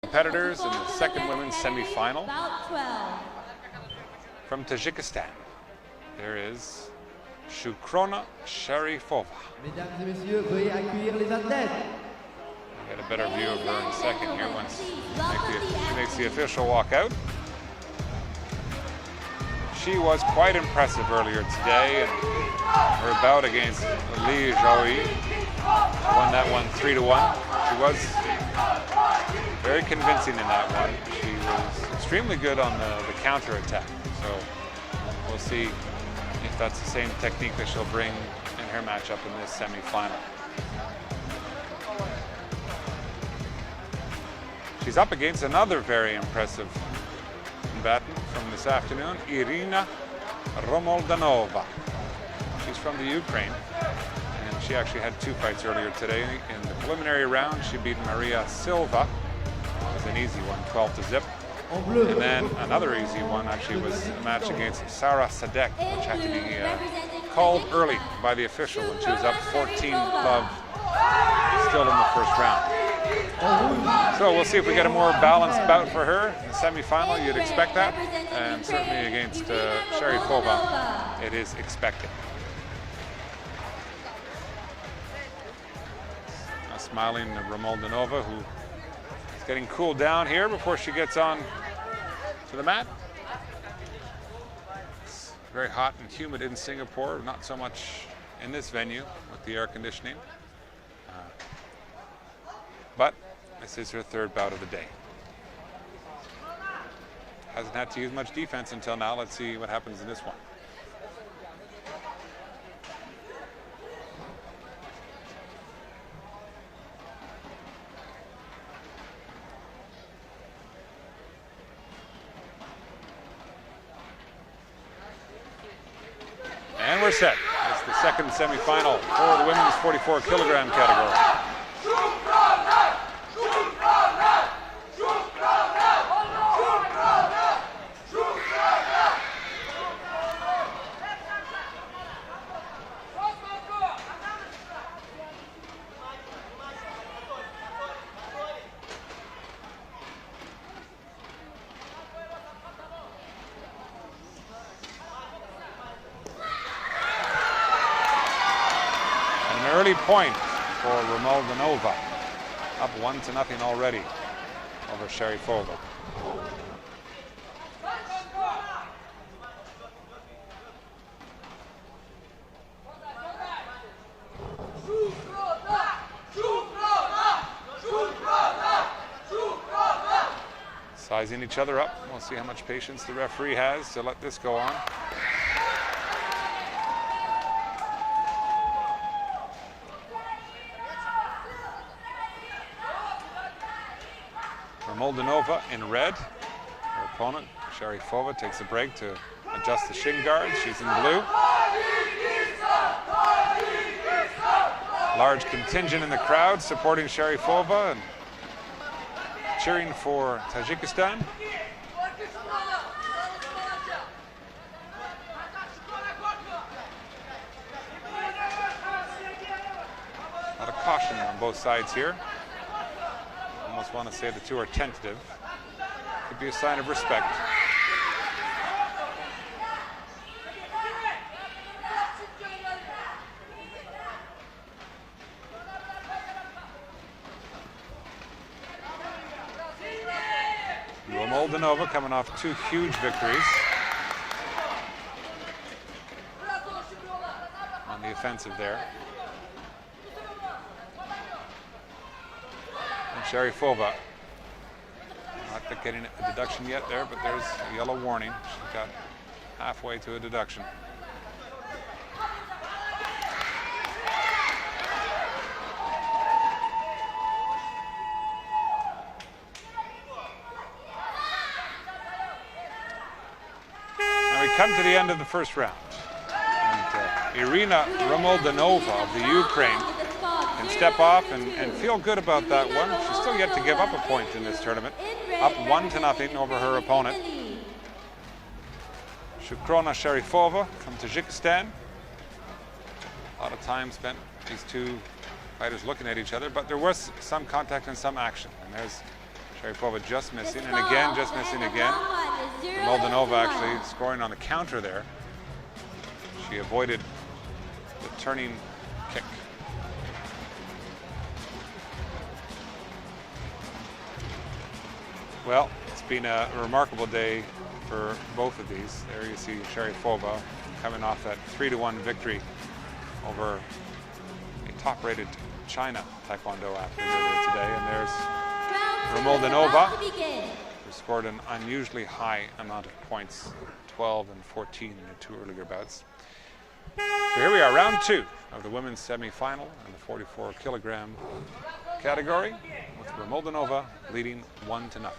competitors in the second women's semi-final. From Tajikistan, there is Shukrona Sharifova. Mesdames et messieurs, veuillez accueillir les athlètes. We'll get a better view of her in a second here once she makes the official walkout. She was quite impressive earlier today, and her bout against Li Zhaoyi, won that one 3-1. She was very convincing in that one. She was extremely good on the counter attack. So we'll see if that's the same technique that she'll bring in her matchup in this semi-final. She's up against another very impressive combatant from this afternoon, Irina Romoldanova. She's from the Ukraine, and she actually had 2 fights earlier today. In the preliminary round, she beat Maria Silva. It was an easy one, 12-0. And then another easy one actually was a match against Sarah Sadek, which had to be called early by the official when she was up 14-love still in the first round. So we'll see if we get a more balanced bout for her in the semi-final. You'd expect that, and certainly against Sharifova, it is expected. A smiling Romoldanova, who is getting cooled down here before she gets on to the mat. It's very hot and humid in Singapore, not so much in this venue with the air conditioning. But this is her 3rd bout of the day. Hasn't had to use much defense until now. Let's see what happens in this one. And we're set. It's the second semi-final for the women's 44-kilogram category. Early point for Romoldanova, up 1-0 already over Sharifova. Sizing each other up. We'll see how much patience the referee has to let this go on. Romoldanova in red. Her opponent, Sharifova, takes a break to adjust the shin guards. She's in blue. Large contingent in the crowd supporting Sharifova and cheering for Tajikistan. A lot of caution on both sides here. Almost want to say the two are tentative. Could be a sign of respect. Romoldanova coming off 2 huge victories on the offensive there. And Sharifova, not getting a deduction yet there, but there's a yellow warning. She got halfway to a deduction. Come to the end of the first round. And Irina Romoldanova of the Ukraine can step off and feel good about that one. She's still yet to give up a point in this tournament. Up 1-0 over her opponent. Shukrona Sharifova from Tajikistan. A lot of time spent these two fighters looking at each other, but there was some contact and some action. And there's Sharifova just missing, and again, just missing again. Romoldinova actually scoring on the counter there. She avoided the turning kick. Well, it's been a remarkable day for both of these. There you see Sharifova coming off that 3-1 victory over a top-rated China Taekwondo athlete earlier today. And there's Romoldinova, who scored an unusually high amount of points, 12 and 14 in the two earlier bouts. So here we are, round 2 of the women's semi-final in the 44-kilogram category, with Romoldinova leading 1-0.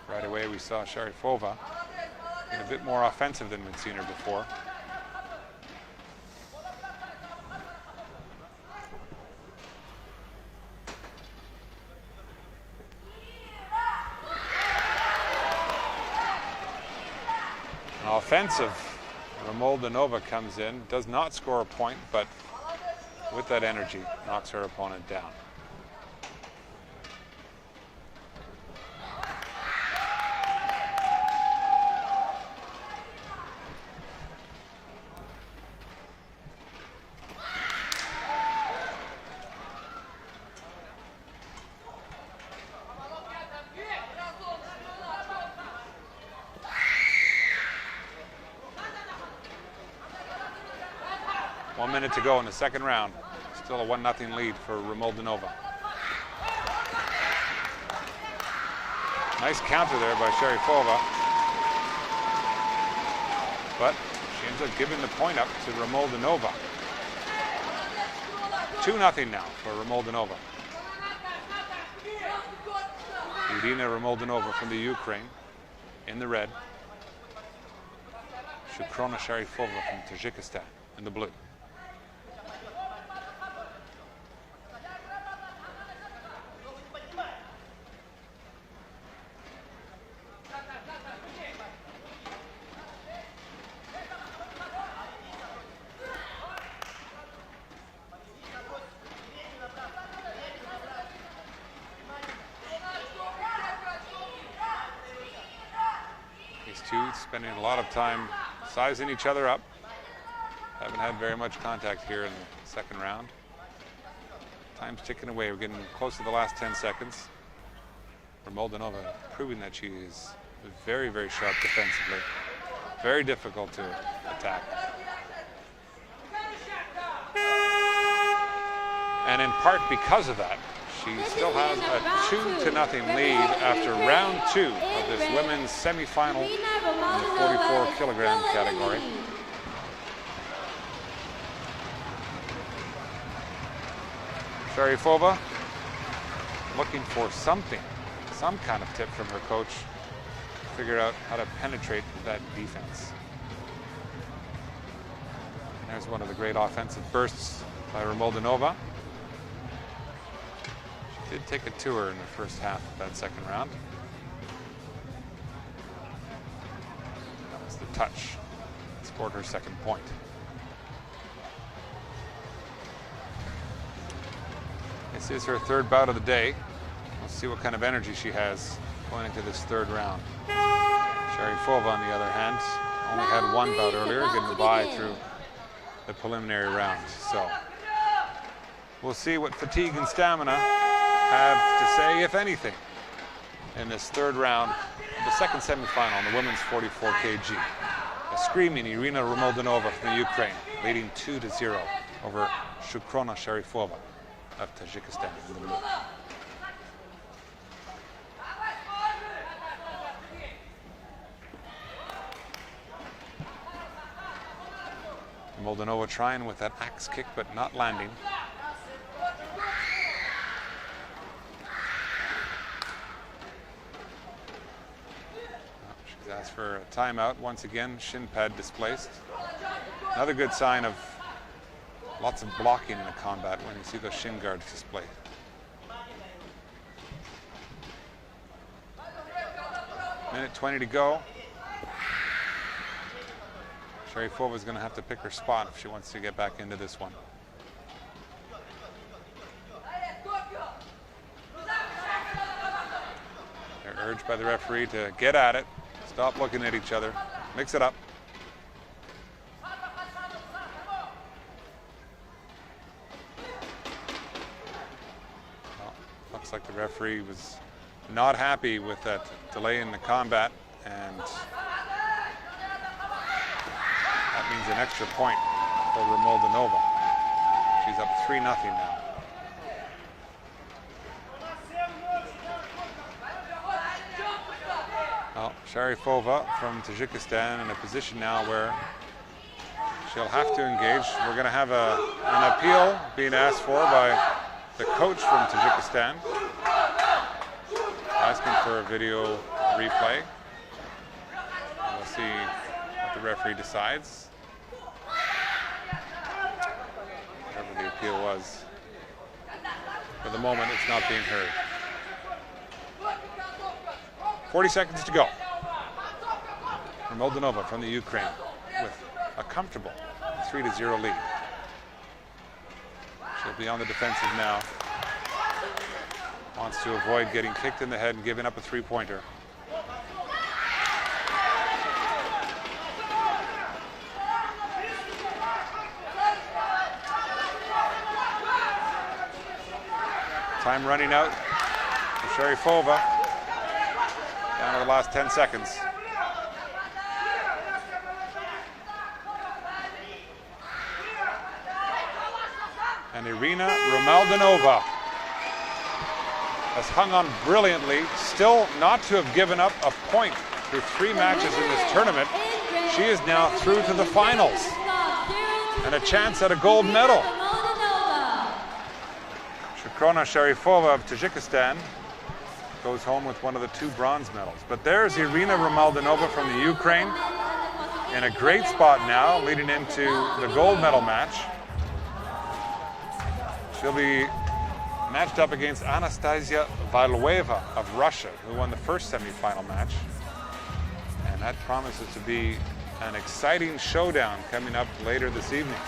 Right away we saw Sharifova being a bit more offensive than we'd seen her before. An offensive Romoldinova comes in, does not score a point, but with that energy knocks her opponent down. One minute to go in the second round. Still a 1-0 lead for Romoldinova. Nice counter there by Sharifova. But she ends up giving the point up to Romoldinova. 2-0 now for Romoldinova. Irina Romoldinova from the Ukraine in the red. Shukrona Sharifova from Tajikistan in the blue. Spending a lot of time sizing each other up. Haven't had very much contact here in the second round. Time's ticking away. We're getting close to the last 10 seconds. Romoldinova proving that she is very, very sharp defensively. Very difficult to attack. And in part because of that, she still has a 2-0 lead after round 2 of this women's semi-final in the 44-kilogram category. Sharifova looking for something, some kind of tip from her coach to figure out how to penetrate that defense. And there's one of the great offensive bursts by Romoldinova. Did take a tour in the first half of that second round. That was the touch. Scored her second point. This is her third bout of the day. We'll see what kind of energy she has going into this third round. Sharifova, on the other hand, only had one bout earlier, getting by through the preliminary round. So we'll see what fatigue and stamina have to say, if anything, in this third round of the second semifinal in the women's 44 kg. A screaming Irina Romoldinova from the Ukraine, leading 2-0 over Shukrona Sharifova of Tajikistan in the blue. Romoldinova trying with that axe kick, but not landing. Asked for a timeout. Once again, shin pad displaced. Another good sign of lots of blocking in a combat when you see those shin guards displayed. Minute 20 to go. Sharifova is going to have to pick her spot if she wants to get back into this one. They're urged by the referee to get at it, stop looking at each other, mix it up. Well, looks like the referee was not happy with that delay in the combat, and that means an extra point for Romoldinova. She's up 3-0 now. Well, Sharifova from Tajikistan in a position now where she'll have to engage. We're going to have an appeal being asked for by the coach from Tajikistan, asking for a video replay. We'll see what the referee decides. Whatever the appeal was. For the moment, it's not being heard. 40 seconds to go. Romoldinova from the Ukraine with a comfortable 3-0 lead. She'll be on the defensive now. Wants to avoid getting kicked in the head and giving up a three-pointer. Time running out for Sharifova. Down to the last 10 seconds. And Irina Romoldinova has hung on brilliantly, still not to have given up a point through 3 matches in this tournament. She is now through to the finals and a chance at a gold medal. Shukrono Sharifova of Tajikistan goes home with one of the 2 bronze medals. But there's Irina Romoldinova from the Ukraine in a great spot now, leading into the gold medal match. She'll be matched up against Anastasia Vailova of Russia, who won the first semifinal match. And that promises to be an exciting showdown coming up later this evening.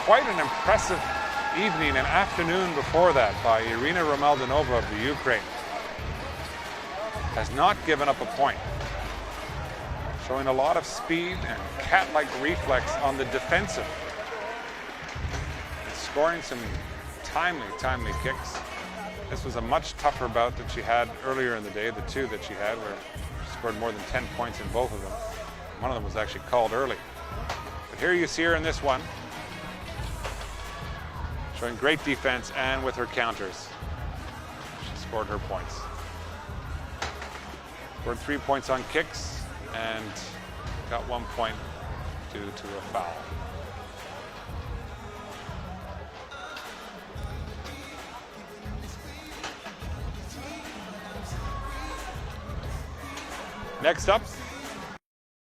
Quite an impressive evening and afternoon before that by Irina Romoldinova of the Ukraine. Has not given up a point. Showing a lot of speed and cat-like reflex on the defensive. And scoring some timely kicks. This was a much tougher bout than she had earlier in the day, the 2 that she had, where she scored more than 10 points in both of them. One of them was actually called early. But here you see her in this one, showing great defense and with her counters. She scored her points. Scored 3 points on kicks and got 1 point due to a foul. Next up,